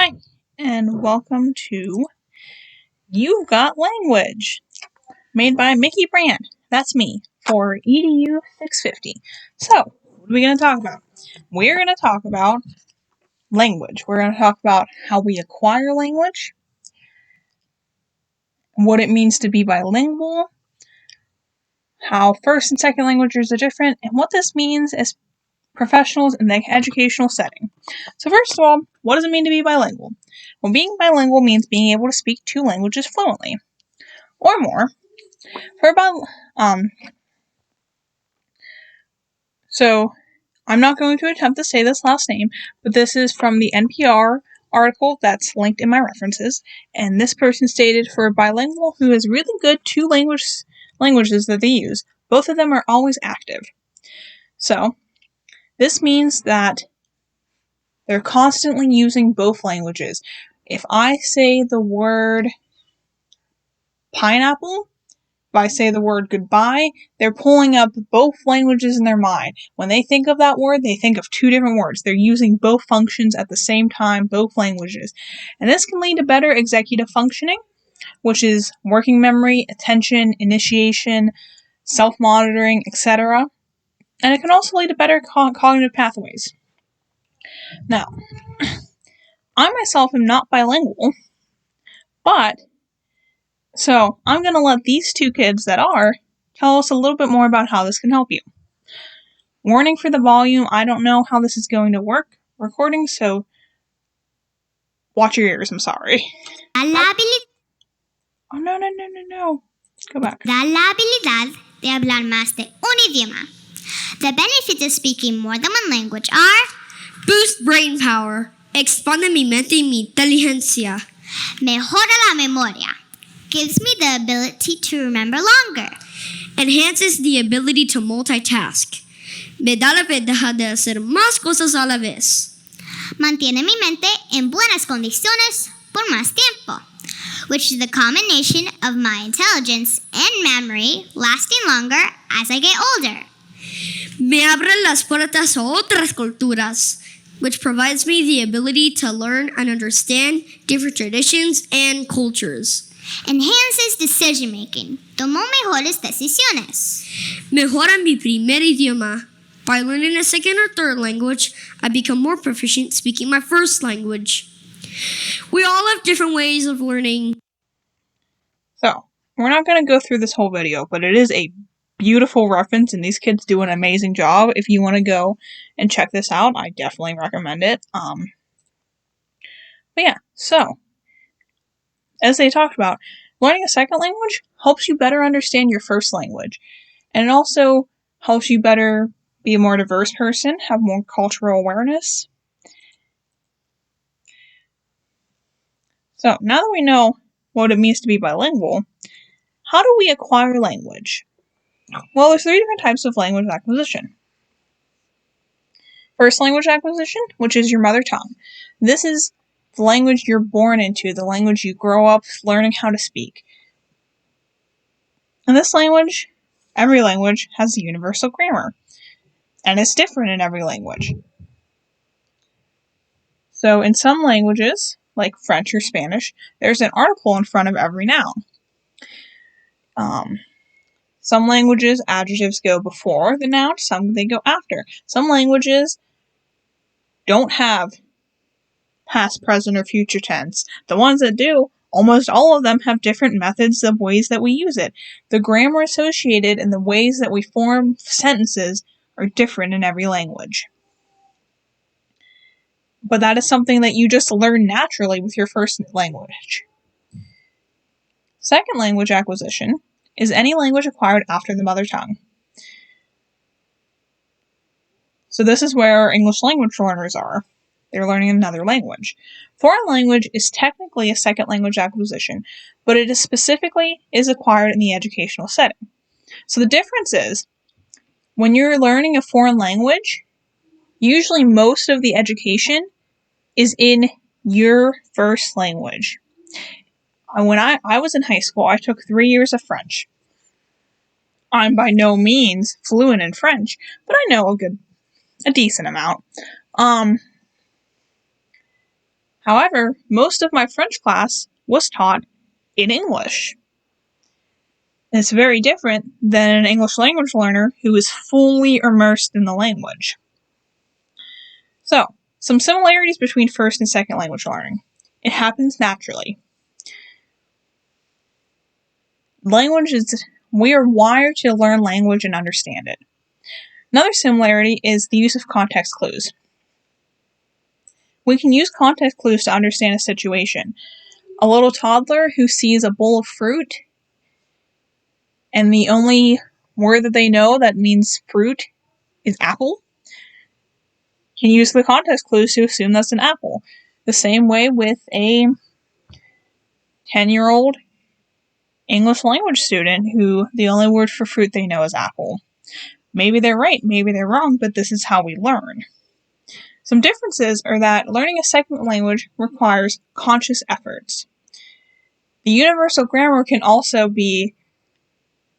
Hi, and welcome to You've Got Language, made by Mickey Brand. That's me, for EDU 650. So, what are we going to talk about? We're going to talk about language. We're going to talk about how we acquire language, what it means to be bilingual, how first and second languages are different, and what this means as professionals in the educational setting. So first of all, what does it mean to be bilingual? Well, being bilingual means being able to speak two languages fluently, or more. So I'm not going to attempt to say this last name, but this is from the NPR article that's linked in my references, and this person stated for a bilingual who has really good two languages that they use, both of them are always active. So this means that they're constantly using both languages. If I say the word pineapple, if I say the word goodbye, they're pulling up both languages in their mind. When they think of that word, they think of two different words. They're using both functions at the same time, both languages. And this can lead to better executive functioning, which is working memory, attention, initiation, self-monitoring, etc. And it can also lead to better cognitive pathways. Now, I myself am not bilingual, but so I'm going to let these two kids that are tell us a little bit more about how this can help you. Warning for the volume, I don't know how this is going to work recording, so watch your ears, I'm sorry. Oh, no. Let's go back. Da la habilidad de hablar más de un idioma. The benefits of speaking more than one language are: boost brain power, expande mi mente y mi inteligencia, mejora la memoria, gives me the ability to remember longer, enhances the ability to multitask, me da la ventaja de hacer más cosas a la vez, mantiene mi mente en buenas condiciones por más tiempo, which is the combination of my intelligence and memory lasting longer as I get older. Me abre las puertas a otras culturas, which provides me the ability to learn and understand different traditions and cultures. Enhances decision making. Tomo mejores decisiones. Mejora mi primer idioma. By learning a second or third language, I become more proficient speaking my first language. We all have different ways of learning. So, we're not going to go through this whole video, but it is a beautiful reference, and these kids do an amazing job. If you want to go and check this out, I definitely recommend it. But yeah, so, as they talked about, learning a second language helps you better understand your first language. And it also helps you better be a more diverse person, have more cultural awareness. So, now that we know what it means to be bilingual, how do we acquire language? Well, there's 3 different types of language acquisition. First language acquisition, which is your mother tongue. This is the language you're born into, the language you grow up learning how to speak. And this language, every language, has a universal grammar. And it's different in every language. So in some languages, like French or Spanish, there's an article in front of every noun. Some languages, adjectives go before the noun, some they go after. Some languages don't have past, present, or future tense. The ones that do, almost all of them have different methods of ways that we use it. The grammar associated and the ways that we form sentences are different in every language. But that is something that you just learn naturally with your first language. Second language acquisition is any language acquired after the mother tongue. So this is where English language learners are. They're learning another language. Foreign language is technically a second language acquisition, but it is specifically acquired in the educational setting. So the difference is, when you're learning a foreign language, usually most of the education is in your first language. When I was in high school, I took 3 years of French. I'm by no means fluent in French, but I know a decent amount. However, most of my French class was taught in English. And it's very different than an English language learner who is fully immersed in the language. So, some similarities between first and second language learning. It happens naturally. We are wired to learn language and understand it. Another similarity is the use of context clues. We can use context clues to understand a situation. A little toddler who sees a bowl of fruit and the only word that they know that means fruit is apple can use the context clues to assume that's an apple. The same way with a 10-year-old English language student who the only word for fruit they know is apple. Maybe they're right, maybe they're wrong, but this is how we learn. Some differences are that learning a second language requires conscious efforts. The universal grammar can also be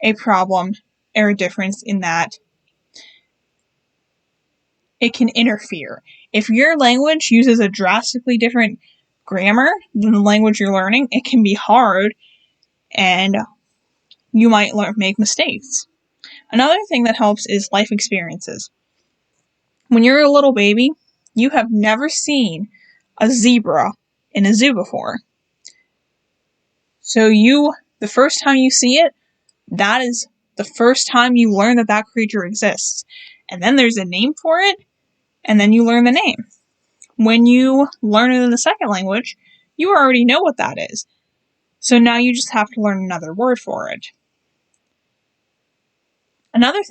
a problem or a difference in that it can interfere. If your language uses a drastically different grammar than the language you're learning, it can be hard and you might make mistakes. Another thing that helps is life experiences. When you're a little baby, you have never seen a zebra in a zoo before. So the first time you see it, that is the first time you learn that that creature exists. And then there's a name for it, and then you learn the name. When you learn it in the second language, you already know what that is. So now you just have to learn another word for it. Another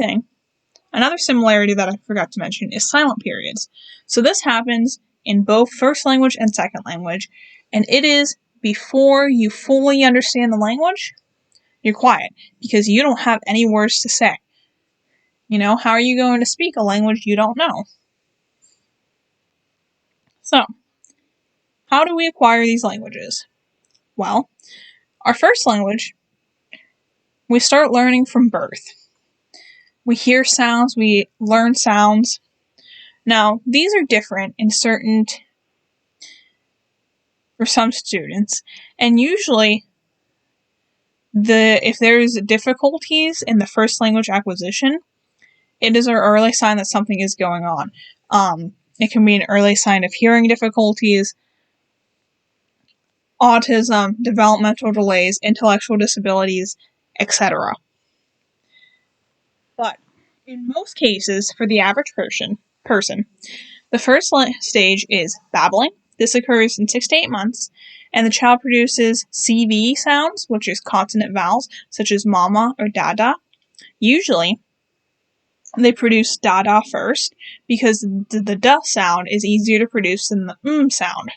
similarity that I forgot to mention is silent periods. So this happens in both first language and second language, and it is before you fully understand the language, you're quiet, because you don't have any words to say. How are you going to speak a language you don't know? So, how do we acquire these languages? Well, our first language, we start learning from birth. We hear sounds, we learn sounds. Now, these are different for some students, and usually if there's difficulties in the first language acquisition, it is an early sign that something is going on. It can be an early sign of hearing difficulties, autism, developmental delays, intellectual disabilities, etc. But in most cases, for the average person, the first stage is babbling. This occurs in 6 to 8 months, and the child produces CV sounds, which is consonant vowels, such as mama or dada. Usually, they produce dada first, because the duh sound is easier to produce than the sound.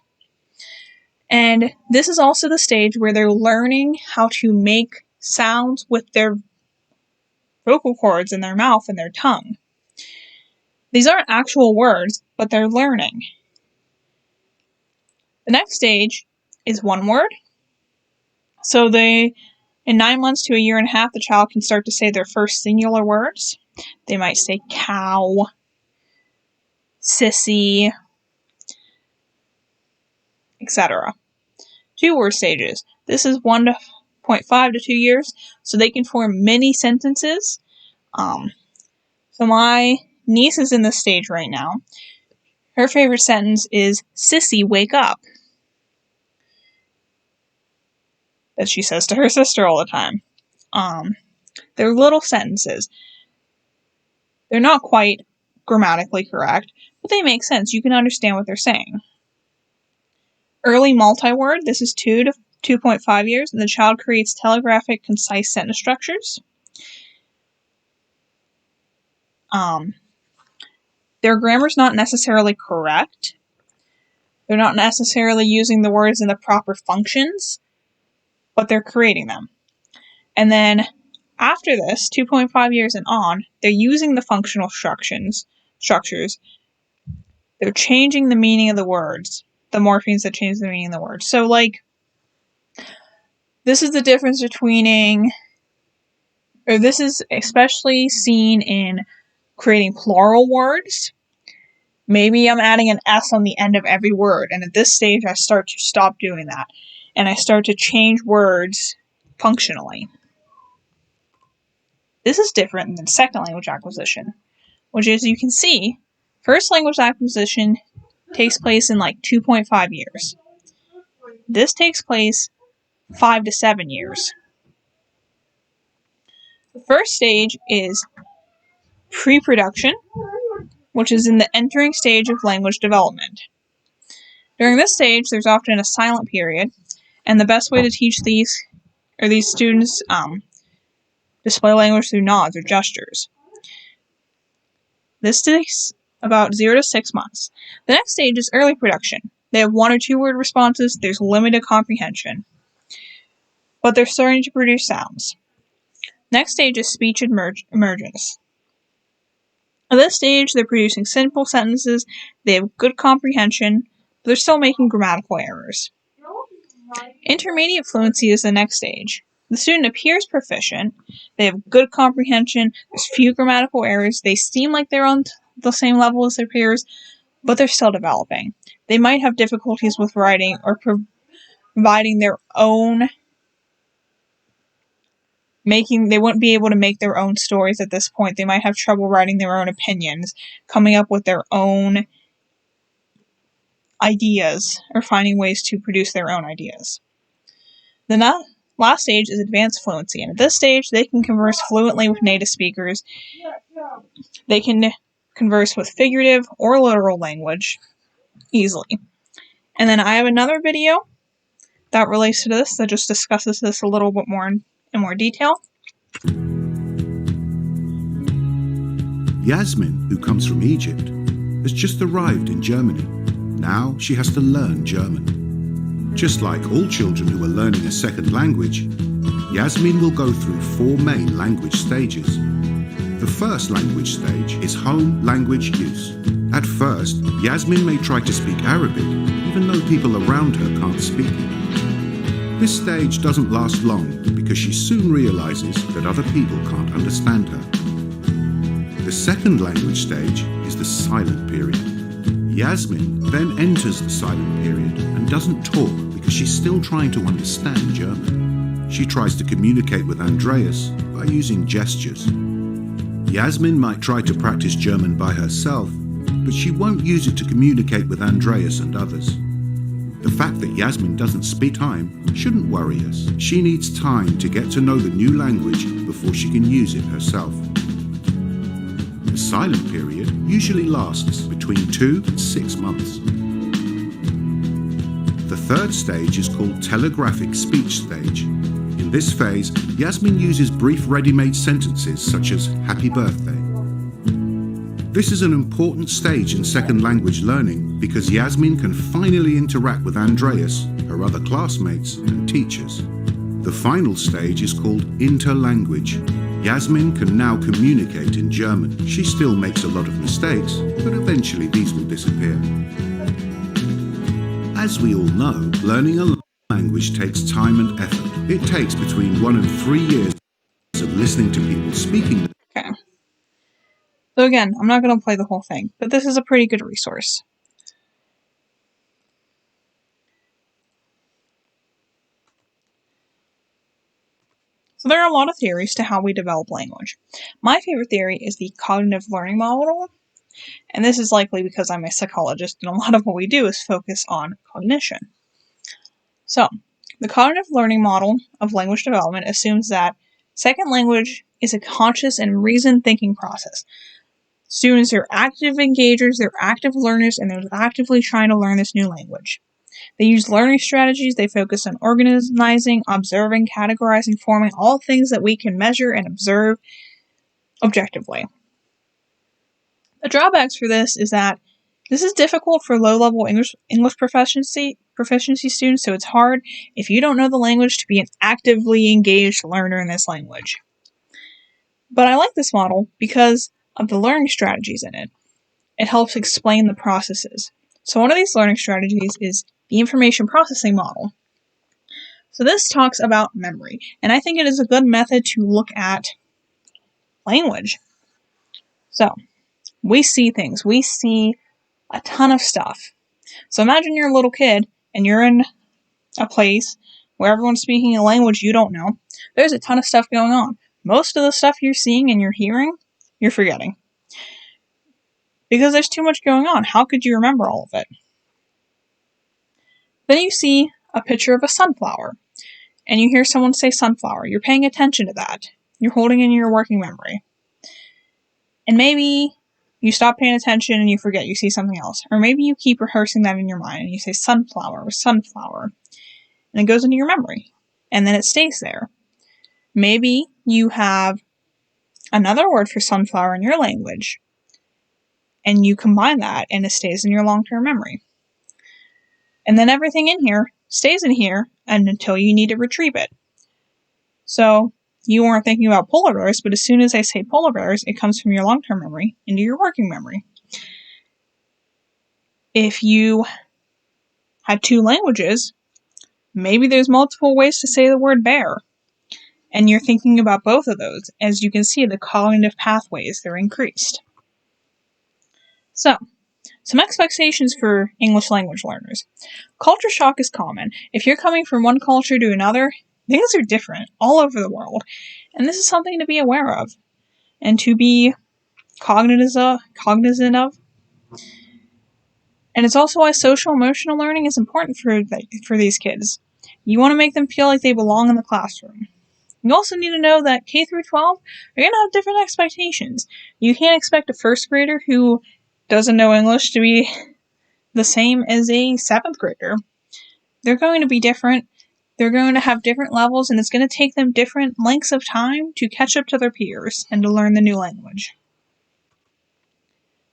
And this is also the stage where they're learning how to make sounds with their vocal cords in their mouth and their tongue. These aren't actual words, but they're learning. The next stage is one word. So in 9 months to a year and a half, the child can start to say their first singular words. They might say cow, sissy, etc. 2-word stages. This is 1.5 to 2 years, so they can form mini sentences. So my niece is in this stage right now. Her favorite sentence is, "Sissy, wake up," that she says to her sister all the time. They're little sentences. They're not quite grammatically correct, but they make sense. You can understand what they're saying. Early multi-word, this is 2 to 2.5 years, and the child creates telegraphic, concise sentence structures. Their grammar's not necessarily correct. They're not necessarily using the words in the proper functions, but they're creating them. And then after this, 2.5 years and on, they're using the functional structures. They're changing the meaning of the words, the morphemes that change the meaning of the words. So, this is the difference this is especially seen in creating plural words. Maybe I'm adding an S on the end of every word, and at this stage I start to stop doing that, and I start to change words functionally. This is different than second language acquisition, which, as you can see, first language acquisition takes place in like 2.5 years. This takes place 5 to 7 years. The first stage is pre-production, which is in the entering stage of language development. During this stage, there's often a silent period, and the best way to teach these students display language through nods or gestures. This takes about 0 to 6 months. The next stage is early production. They have 1 or 2 word responses, there's limited comprehension, but they're starting to produce sounds. Next stage is speech emergence. At this stage, they're producing simple sentences, they have good comprehension, but they're still making grammatical errors. Intermediate fluency is the next stage. The student appears proficient, they have good comprehension, there's few grammatical errors, they seem like they're on the same level as their peers, but they're still developing. They might have difficulties with writing or providing their own they wouldn't be able to make their own stories at this point. They might have trouble writing their own opinions, coming up with their own ideas, or finding ways to produce their own ideas. The last stage is advanced fluency, and at this stage, they can converse fluently with native speakers. They can converse with figurative or literal language easily. And then I have another video that relates to this, that just discusses this a little bit more in more detail. Yasmin, who comes from Egypt, has just arrived in Germany. Now she has to learn German. Just like all children who are learning a second language, Yasmin will go through 4 main language stages. The first language stage is home language use. At first, Yasmin may try to speak Arabic, even though people around her can't speak it. This stage doesn't last long because she soon realizes that other people can't understand her. The second language stage is the silent period. Yasmin then enters the silent period and doesn't talk because she's still trying to understand German. She tries to communicate with Andreas by using gestures. Yasmin might try to practice German by herself, but she won't use it to communicate with Andreas and others. The fact that Yasmin doesn't speak time shouldn't worry us. She needs time to get to know the new language before she can use it herself. The silent period usually lasts between 2 and 6 months. The third stage is called telegraphic speech stage. In this phase, Yasmin uses brief ready-made sentences such as happy birthday. This is an important stage in second language learning because Yasmin can finally interact with Andreas, her other classmates, and teachers. The final stage is called interlanguage. Yasmin can now communicate in German. She still makes a lot of mistakes, but eventually these will disappear. As we all know, learning a language takes time and effort. It takes between 1 and 3 years of listening to people speaking. Okay. So again, I'm not going to play the whole thing, but this is a pretty good resource. So there are a lot of theories to how we develop language. My favorite theory is the cognitive learning model, and this is likely because I'm a psychologist and a lot of what we do is focus on cognition. So, the cognitive learning model of language development assumes that second language is a conscious and reasoned thinking process. Students are active engagers, they're active learners, and they're actively trying to learn this new language. They use learning strategies, they focus on organizing, observing, categorizing, forming, all things that we can measure and observe objectively. The drawbacks for this is that this is difficult for low-level English proficiency students, so it's hard if you don't know the language to be an actively engaged learner in this language. But I like this model because of the learning strategies in it. It helps explain the processes. So one of these learning strategies is the information processing model. So this talks about memory, and I think it is a good method to look at language. So, we see things. We see A ton of stuff. So imagine you're a little kid and you're in a place where everyone's speaking a language you don't know. There's a ton of stuff going on. Most of the stuff you're seeing and you're hearing, you're forgetting. Because there's too much going on. How could you remember all of it? Then you see a picture of a sunflower, and you hear someone say sunflower. You're paying attention to that. You're holding in your working memory. And maybe you stop paying attention and you forget, you see something else. Or maybe you keep rehearsing that in your mind and you say sunflower or sunflower. And it goes into your memory. And then it stays there. Maybe you have another word for sunflower in your language. And you combine that and it stays in your long-term memory. And then everything in here stays in here until you need to retrieve it. So you weren't thinking about polar bears, but as soon as I say polar bears, it comes from your long-term memory into your working memory. If you had 2 languages, maybe there's multiple ways to say the word bear. And you're thinking about both of those. As you can see, the cognitive pathways, they're increased. So, some expectations for English language learners. Culture shock is common. If you're coming from one culture to another, things are different all over the world. And this is something to be aware of and to be cognizant of. And it's also why social emotional learning is important for these kids. You want to make them feel like they belong in the classroom. You also need to know that K through 12 are going to have different expectations. You can't expect a first grader who doesn't know English to be the same as a 7th grader. They're going to be different. They're going to have different levels, and it's going to take them different lengths of time to catch up to their peers and to learn the new language.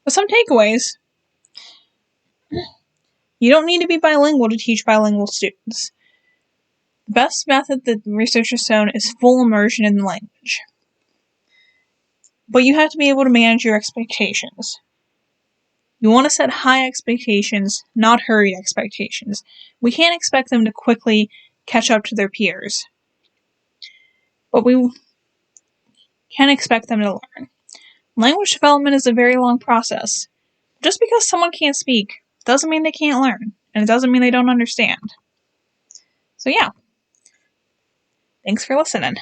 But some takeaways. You don't need to be bilingual to teach bilingual students. The best method that the research has shown is full immersion in the language. But you have to be able to manage your expectations. You want to set high expectations, not hurried expectations. We can't expect them to quickly catch up to their peers. But we can expect them to learn. Language development is a very long process. Just because someone can't speak doesn't mean they can't learn, and it doesn't mean they don't understand. So yeah. Thanks for listening.